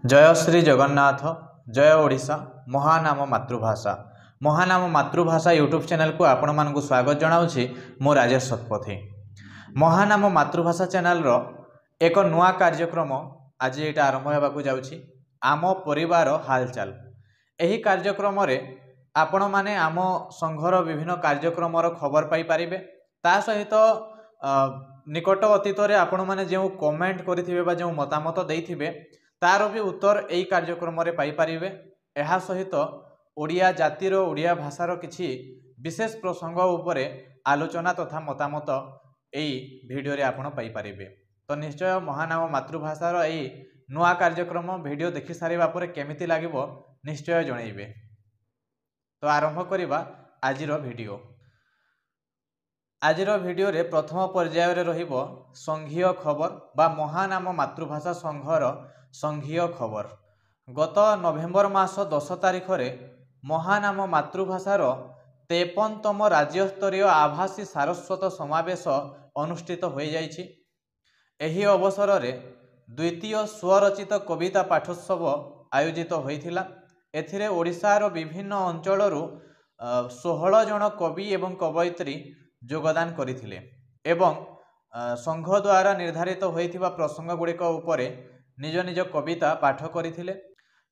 जय श्री जगन्नाथ। जय ओडिशा। महानाम मातृभाषा। महानाम मातृभाषा यूट्यूब चैनल को आपण मानकु स्वागत जनाऊँगी। मु राजेश शतपथी। महानाम मातृभाषा चैनल रो एक नुआ कार्यक्रम आज ये आरंभ होगा जाऊँगी। आम परिवार हालचाल। यही कार्यक्रम रे आपण माने आम संघर विभिन्न कार्यक्रम खबर पाई पारिबे। ता सहित निकट अतीत रे आपण माने जो कमेंट करिथिबे बा जो मतामत देइथिबे तार भी उत्तर यही कार्यक्रम रे पाई पारिबे। एहा सहित ओडिया जातिर ओडिया भाषार किछि विशेष प्रसंग उपरे आलोचना तथा मतामत यही भिडियो रे आपण पाई पारिबे। तो निश्चय महानाम मातृभाषार यही नुआ कार्यक्रम भिडियो देखि सारिबा परे केमिति लागिबो निश्चय जणैबे। तो आरंभ करिबा आजिर भिडियो। आजिर भिडियो रे प्रथम पर्याय रे रहिबो संघीय खबर बा महानाम मातृभाषा संघर संघीय खबर। गत नवेम्बर मास 10 तारिख रे महानाम मातृभाषार 53तम राज्यस्तरीय आभासी सारस्वत समावेश अनुष्ठित हो जाइछि। एही अवसर रे द्वितीय स्वरचित कविता पाठोत्सव आयोजित होइथिला। एथिरे ओडिशार विभिन्न अंचलरू 16 जन कवि एवं कवयित्री योगदान करथिले एवं संघ द्वारा निर्धारित होइथिबा प्रसंग गुड़िक उपरे निज निज कविता पाठ करथिले।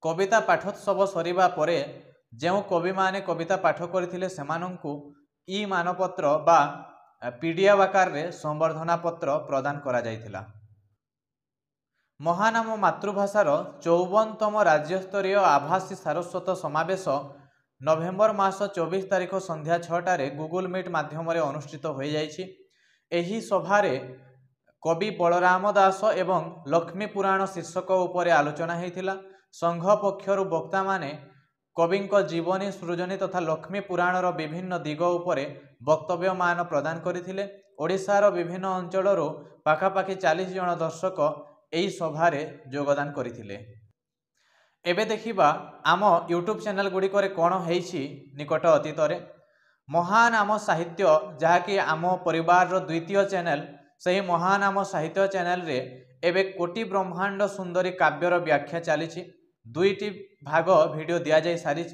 कविता पाठोत्सव सरिबा परे जो कवि माने कविता पाठ करथिले सेमानंकु ई मानपत्र बा पीडीएफ आकार रे संबर्धना पत्र प्रदान करा जायथिला। महानाम मातृभाषार 54तम राज्यस्तरीय आभासी सारस्वत समावेश नवेम्बर मास 24 तारिख संध्या 6टारे गूगल मीट माध्यम अनुष्ठित हो जाइछि। एही सभारे कवि बलराम दास एवं लक्ष्मी पुराण शीर्षक उपरे आलोचना होइथिला। संघ पक्षरु वक्ता माने कविंक जीवनी सृजनी तथा लक्ष्मी पुराणर विभिन्न दिग उपरे वक्तव्य मान प्रदान करथिले। ओडिशार विभिन्न अंचलरू पाखापाखि 40 जन दर्शक एही सभारे योगदान करथिले। एबे देखिबा आम यूट्यूब चैनल गुड़िक कौन होइछि निकट अतीत रे। महानाम साहित्य जहाँकि आम परिवार द्वितीय चैनल सही महानाम साहित्य चैनल रे एबे कोटि ब्रह्मांड सुंदरी काव्यर व्याख्या चली। 2टी भाग वीडियो दि जाई सारी।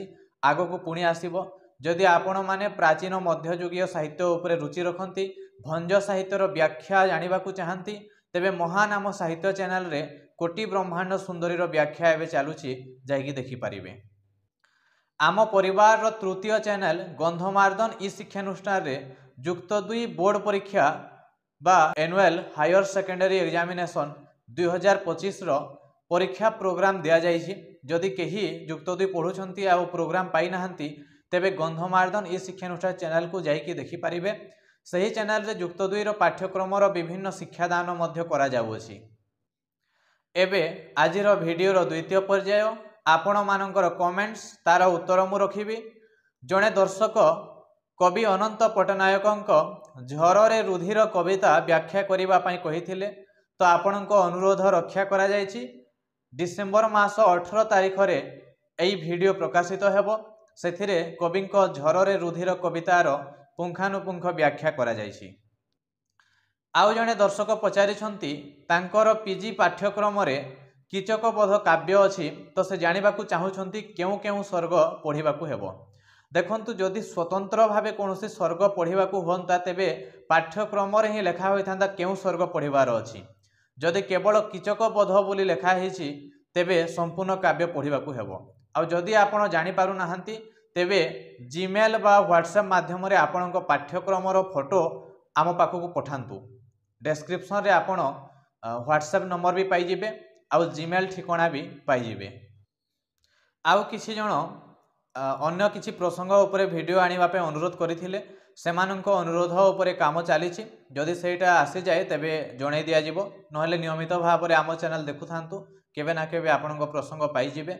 आगो को पुणी आसीबो। जदि आपण माने प्राचीन मध्ययुगीय साहित्य उपरे रुचि रखती भंज साहित्यर व्याख्या जानिबाकू चाहती तेबे महानाम साहित्य चैनल रे कोटि ब्रह्मांड सुंदरीर व्याख्या एवं चलुची जाइकी देखि पारिबे। आम परिवार तृतीय चैनल गंधमार्दन ई शिक्षानुष्ठान रे युक्त 2 बोर्ड परीक्षा बा एनुअल हायर सेकेंडरी एग्जामिनेशन 2025 रो परीक्षा प्रोग्राम दिया जाइछि। जदि केही युक्त 2 पढ़ुछंती आ प्रोग्राम पाई नाहंती तेबे गंधमार्दन ई शिक्षानुष्ठान चैनल को जाइकी देखि पारिबे। सही चैनल रे युक्त 2 रो पाठ्यक्रम रो विभिन्न शिक्षादान मध्य करा जाउछि। एबे आजिर भिडियो रो द्वितीय पर्याय आपण मानकर कमेंट्स तार उत्तर मु रखिबी। जड़े दर्शक कवि अनंत पट्टनायक झरे रुधिर कविता व्याख्या करने कही तो आपण अनुरोध रक्षा करा जायछि। डिसेम्बर मास 18 तारिख रे एई भिडियो प्रकाशित हेबो। सेथिरे कवि झरे रुधिर कवितार पुंखानुपुंख व्याख्या करा जायछि। आउ जड़े दर्शक पचारिछंती तांकर पीजी पाठ्यक्रम रे कीचकबोध काव्य अछि तो से जानिबाकू चाहुछंती केउ केउ स्वर्ग पढ़िबाकू हेबो। देखंतु जदि स्वतंत्र भावे कोनोसी स्वर्ग पढ़िबाकू होंता तेबे पाठ्यक्रम रे ही लेखा होइथांता केउ स्वर्ग पढ़िबार अछि। जदि केवल कीचकबोध बोली लेखा हेछि तेबे संपूर्ण काव्य पढ़िबाकू हेबो। आ जदि आपण जानि पारु नाहंती तेबे जीमेल बा व्हाट्सएप माध्यम रे आपणक पाठ्यक्रम रो फोटो आम पाखकू पठांतु। डिस्क्रिप्शन रे आपण व्हाट्सएप नंबर भी पाई जिबे आउ जीमेल ठिकाना भी पाई जिबे। आउ किछि जण अन्य किछि प्रसंग उपरे वीडियो आनिबा पे अनुरोध करिथिले सेमानंको अनुरोध उपरे काम चलीछि। जदि सेटा आसी जाए तेबे जणै दिया जिवो। नहले नियमित भाव में आम चैनल देखुथांतु केबे ना केबे आपणको प्रसंग पाई जिबे।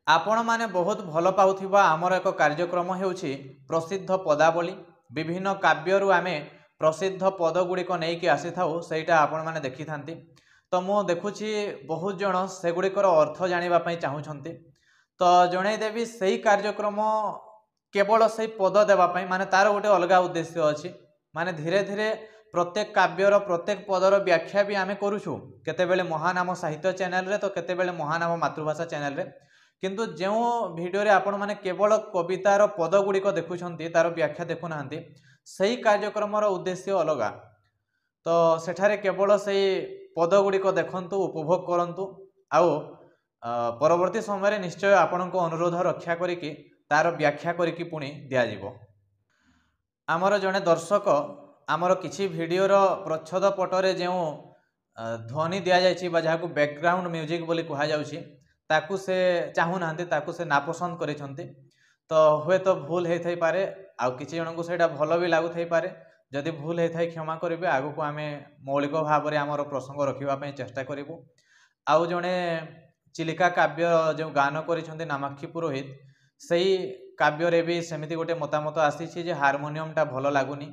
आपण माने बहुत भल पाउथिबा आमर एक कार्यक्रम हेउछि प्रसिद्ध पदावली। विभिन्न काव्यरु आमे प्रसिद्ध पद गुड़िक नहीं आसी थाउ सेटा आपण माने देखि थांती। तो मु देखुछि बहुत जन से गुड़िकर अर्थ जानिबा पई चाहुछंती तो जणै देवी सही कार्यक्रम केवल सही पद देवा पई माने तार गोटे अलग उद्देश्य अछि। माने धीरे धीरे प्रत्येक काव्यर प्रत्येक पदर व्याख्या भी आम करूँ केतेबेले महानाम साहित्य चैनल रे तो केतेबेले महानाम मातृभाषा चैनल रे किंतु जो वीडियो रे आपण माने केवल कवितार पद गुड़िक देखुंत तार व्याख्या देखुना सही कार्यक्रम उद्देश्य अलग तो सेठारे केवल से पद गुड़िक देखंतु उपभोग करंतु आउ परवर्ती समय निश्चय आपण अनुरोध रक्षा करिकी तार व्याख्या करिकी पुणी दिया जिवो। आमर जड़े दर्शक आमर किछि वीडियोर प्रच्छद पटरे जो ध्वनि दि जाए जहाँ बैकग्राउंड म्यूजिक बोली कह जाउछि ताकू से चाहूना ताकू से नापसंद करिसेंती तो हुए तो भूल होई पारे आउ किछि जन को सेटा भल भी लागु थाई पारे जदि भूल होता है क्षमा करेंगे आगु को आम मौलिक भाव में आमर प्रसंग रखापी चेष्टा करूँ। आउ जड़े चिलिका काव्य जो गान कर नामाक्षी पुरोहित से काव्य भी सेमती गोटे मतामत आसी हारमोनियमटा भल लगुनि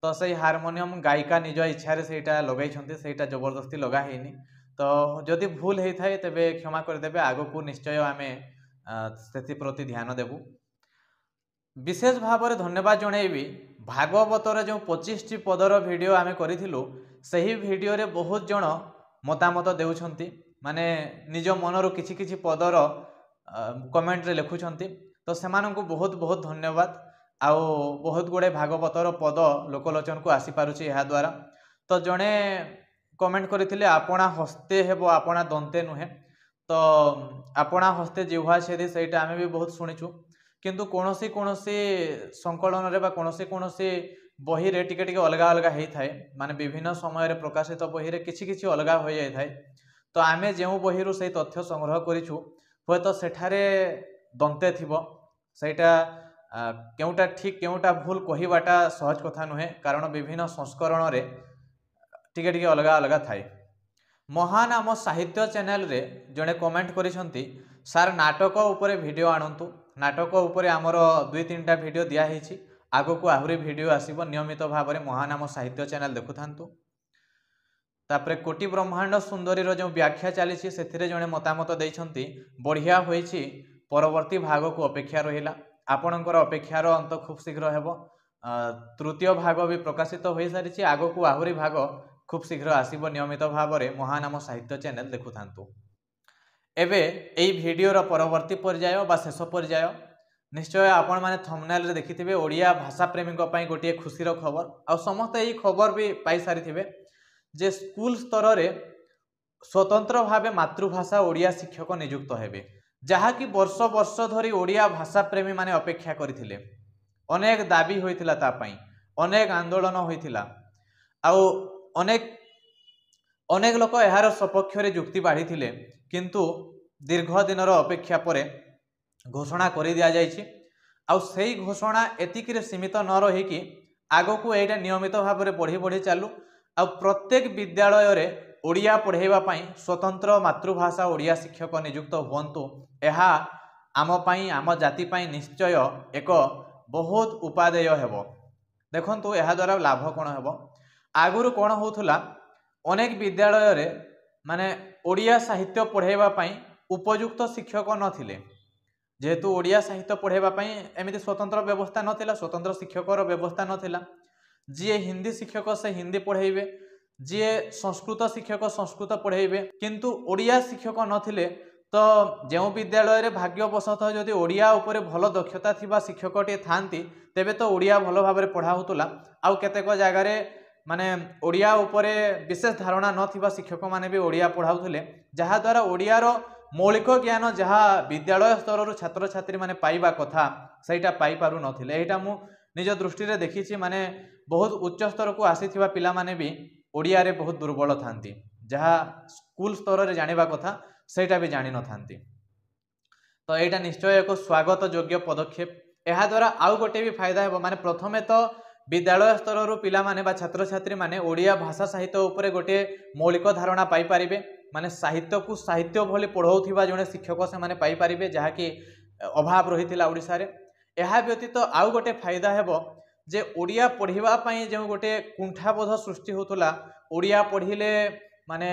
तो से हारमोनियम गायिका निज इच्छा से लगे से जबरदस्ती लगाईनी तो जदि भूल होता है तेबे क्षमा करदे आग को निश्चय आम से प्रति ध्यान देवु। विशेष भाव में धन्यवाद जनइबी भागवतर जो 25टी पदर वीडियो आम करूँ से ही वीडियो रे बहुत जन मतामत देउछंती माने निज मनरू किछि किछि पदर कमेंट रे लिखुछंती तो सेमानंकु बहुत बहुत धन्यवाद। आउ बहुत गुड़े भागवतर पद लोकलोचन को आसी पारुछि ଏହା द्वारा तो जड़े कमेंट करथिले आपणा हस्ते हेबो आपणा दंते नुहे तो आपणा हस्ते जिह्वा छेदी सेटा आमे भी बहुत शुणिछु किंतु कोनोसी कोनोसी संकलन रे बा कोनोसी कोनोसी बही रे टिके टिके अलगा अलगा हेई थाए माने विभिन्न समय रे प्रकाशित बही रे किछि किछि अलगा हो जाय थाए तो आमे जेउ बही रु से तथ्य संग्रह करिछु होय तो सेठारे दंते थिबो सेटा केउटा ठीक केउटा भूल कहिबाटा सहज कथा नुहे कारण विभिन्न संस्करण रे टिके टिके अलगा अलगा थाए। महानाम साहित्य चैनल रे जड़े कमेंट करिसंती सार नाटक उपरे वीडियो आणंतु नाटक उपरे आमर 2-3टा वीडियो दिया हेछि आगो को आहुरी वीडियो आसीबो नियमित भाव में महानाम साहित्य चैनल देखुथांतु। तापरे कोटि ब्रह्मांड सुंदरी रो जो व्याख्या चली से जड़े मतामत देइछंती बढ़िया होइछि परवर्ती भाग को अपेक्षा रहिला आपणकर अपेक्षार अंत खूब शीघ्र हेबो तृतीय भाग भी प्रकाशित हो सारी आगो को आहुरी भाग खूब शीघ्र आसीबो नियमित भाव में महानाम साहित्य चैनल देखुथांतु। एबे एई वीडियोर परवर्ती पर्याय बा शेष पर्याय निश्चय आपण माने थंबनेल रे देखिथिबे ओडिया भाषा प्रेमी पई गोटे खुशीर खबर आ समस्त एई खबर भी पाई सारिथिबे जे स्कूल स्तर रे स्वतंत्र भावे मातृभाषा ओडिया शिक्षक नियुक्त हेबे जहाँकि वर्ष वर्ष धरी ओडिया भाषा प्रेमी माने अपेक्षा करथिले अनेक दाबी होइथिला ता पई अनेक आंदोलन होइथिला आउ अनेक अनेक लोक यार सपक्ष रे युक्ति बाढ़ी किंतु दीर्घ दिनर अपेक्षा पर घोषणा कर दिया जाइछि आउ सेही घोषणा एतिक सीमित न रही आगो को एटा नियमित भाव में बढ़ी बढ़ी चालू आ प्रत्येक विद्यालय रे ओडिया पढ़ाइबा पई स्वतंत्र मातृभाषा ओडिया शिक्षक नियुक्त हुअन्तु एहा आम पई आम जाति पई निश्चय एक बहुत उपादेय हेबो। देखंतु एहा द्वारा लाभ कोन हेबो आगुरु कोन होउथुला अनेक विद्यालय रे माने ओडिया साहित्य पढ़ाइबा पई उपयुक्त शिक्षक नथिले जेहेतु ओडिया साहित्य पढ़ाइबा पई एमिति स्वतंत्र व्यवस्था नथिला स्वतंत्र शिक्षकर व्यवस्था नथिला जी हिंदी शिक्षक से हिंदी पढ़ाइबे जी संस्कृत शिक्षक संस्कृत पढ़ाइबे किंतु ओडिया शिक्षक नथिले तो जो विद्यालय रे भाग्यवशतः जदि ओडिया उपरे भल दक्षता थिबा शिक्षकटे थांती तेबे तो ओडिया भल भाव में पढ़ा होतुला आउ केतेक जगार माने ओडिया उपरे विशेष धारणा नथिबा शिक्षक माने भी ओडिया पढ़ाउथुले जहा द्वारा ओडियार मौलिक ज्ञान जहा विद्यालय स्तर छात्र छात्री माने पाइबा कथा सेटा पाई पारु नथिले एटा मु निज दृष्टि रे देखिछि माने बहुत उच्च स्तर को आसीथिबा पिला माने भी ओडिया रे बहुत दुर्बल थांती जहा स्कूल स्तर रे जानिबा कथा सेटा भी जानि न थांती तो एटा निश्चय एक स्वागत योग्य पदक्षेप एहा द्वारा आउ गोटे भी फायदा हेबो माने प्रथमे तो विद्यालय स्तर रु पिला माने बा छात्र छात्री माने ओडिया भाषा साहित्य उपरे गोटे मौलिक धारणा पाई पारिबे माने साहित्य को साहित्य भली पढ़ाउथिबा जने शिक्षक से माने पाई पारिबे जहा कि अभाव रहिथिला ओडिसा रे। एहा व्यतीत आउ गोटे फायदा हेबो जे ओडिया पढ़िबा पई जे गोटे कुंठाबोध सृष्टि होतुला ओडिया पढ़िले माने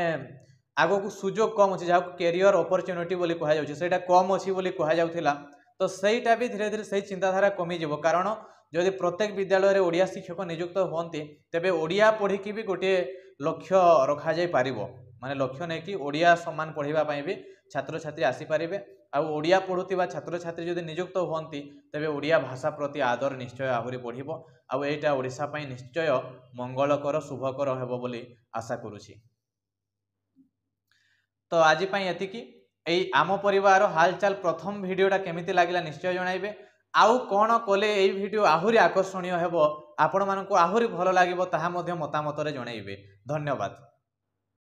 आगो को सुजोग कम अछि जहा कैरियर अपॉर्चुनिटी बोली कहा जाउछि सेटा कम अछि बोली कहा जाउथिला तो सेटा भी धीरे धीरे सही चिंताधारा कमी जीवो कारण जदि प्रत्येक विद्यालय में ओडिया शिक्षक नियुक्त होती तेबे ओडिया पढ़ी भी गोटे लक्ष्य रखा जाई पारिबो माने लक्ष्य नहीं कि ओडिया सम्मान पढ़ाई भी छात्र छात्री आसीपारे आउ ओडिया पढ़ुवा छात्र छात्री जदि नियुक्त होती तेबे ओडिया भाषा प्रति आदर निश्चय आहरी बढ़िबो आउ एटा ओडिशा पई निश्चय मंगलकर शुभकर हेबो बोली आशा करुछि। तो आज पई एतिकी एई आम परिवार हालचाल प्रथम भिडियोटा केमिति लागिला निश्चय जणाइबे आउ कौन कले एई भिडियो आहुरी आकर्षणीय हेबो आपण मानकु आहुरी भल लागिबो ताहा मध्य मतामत रे जणाइबे। धन्यवाद।